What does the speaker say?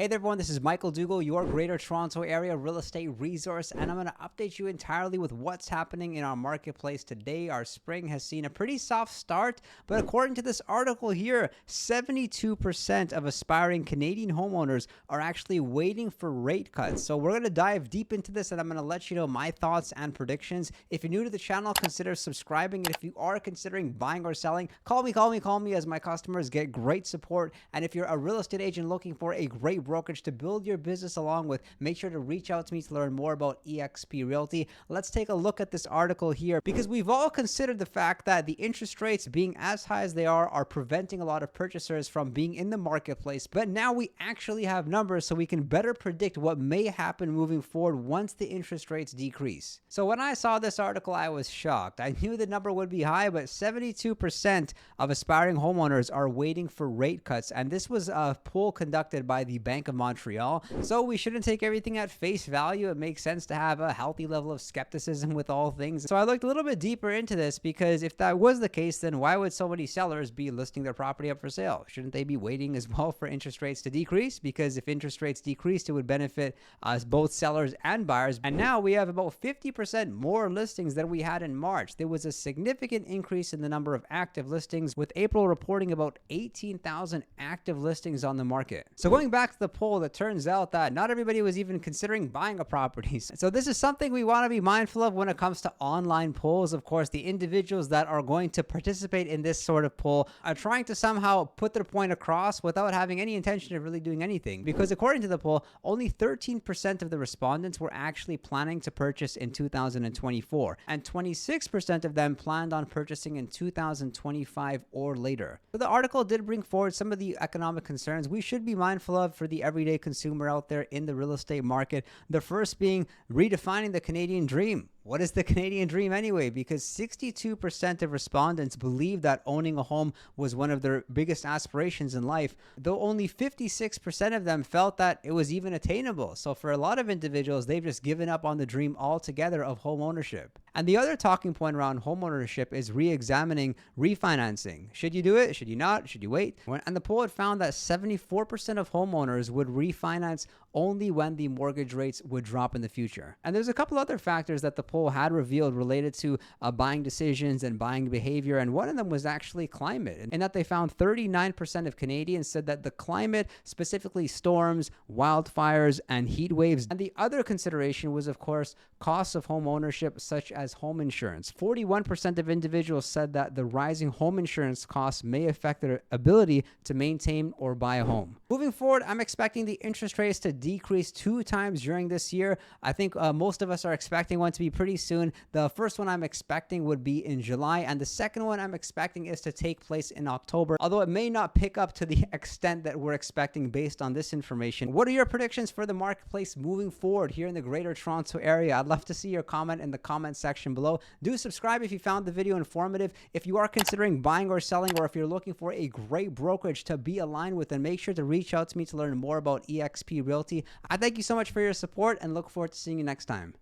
Hey there everyone, this is Michael Dougal, your Greater Toronto Area real estate resource, and I'm going to update you entirely with what's happening in our marketplace today. Our spring has seen a pretty soft start, but according to this article here, 72% of aspiring Canadian homeowners are actually waiting for rate cuts. So we're going to dive deep into this, and I'm going to let you know my thoughts and predictions. If you're new to the channel, consider subscribing, and if you are considering buying or selling, call me, as my customers get great support. And if you're a real estate agent looking for a great brokerage to build your business along with, make sure to reach out to me to learn more about eXp Realty. Let's take a look at this article here, because we've all considered the fact that the interest rates being as high as they are preventing a lot of purchasers from being in the marketplace. But now we actually have numbers so we can better predict what may happen moving forward once the interest rates decrease. So when I saw this article, I was shocked. I knew the number would be high, but 72% of aspiring homeowners are waiting for rate cuts. And this was a poll conducted by the Bank of Montreal. So we shouldn't take everything at face value. It makes sense to have a healthy level of skepticism with all things. So I looked a little bit deeper into this, because if that was the case, then why would so many sellers be listing their property up for sale? Shouldn't they be waiting as well for interest rates to decrease? Because if interest rates decreased, it would benefit us, both sellers and buyers. And now we have about 50% more listings than we had in March. There was a significant increase in the number of active listings, with April reporting about 18,000 active listings on the market. So going back to the poll, it turns out that not everybody was even considering buying a property. So this is something we want to be mindful of when it comes to online polls. Of course, the individuals that are going to participate in this sort of poll are trying to somehow put their point across without having any intention of really doing anything. Because according to the poll, only 13% of the respondents were actually planning to purchase in 2024, and 26% of them planned on purchasing in 2025 or later. So the article did bring forward some of the economic concerns we should be mindful of for the everyday consumer out there in the real estate market. The first being redefining the Canadian dream. What is the Canadian dream anyway? Because 62% of respondents believe that owning a home was one of their biggest aspirations in life, though only 56% of them felt that it was even attainable. So for a lot of individuals, they've just given up on the dream altogether of home ownership. And the other talking point around home ownership is re-examining refinancing. Should you do it? Should you not? Should you wait? And the poll had found that 74% of homeowners would refinance only when the mortgage rates would drop in the future. And there's a couple other factors that the poll had revealed related to buying decisions and buying behavior, and one of them was actually climate, and that they found 39% of Canadians said that the climate, specifically storms, wildfires, and heat waves. And the other consideration was, of course, costs of home ownership, such as home insurance. 41% of individuals said that the rising home insurance costs may affect their ability to maintain or buy a home. Moving forward, I'm expecting the interest rates to decrease 2 times during this year. I think most of us are expecting one to be pretty soon. The first one I'm expecting would be in July, and the second one I'm expecting is to take place in October, although it may not pick up to the extent that we're expecting based on this information. What are your predictions for the marketplace moving forward here in the Greater Toronto Area? I'd love to see your comment in the comment section below. Do subscribe if you found the video informative. If you are considering buying or selling, or if you're looking for a great brokerage to be aligned with, then make sure to reach out to me to learn more about eXp Realty. I thank you so much for your support and look forward to seeing you next time.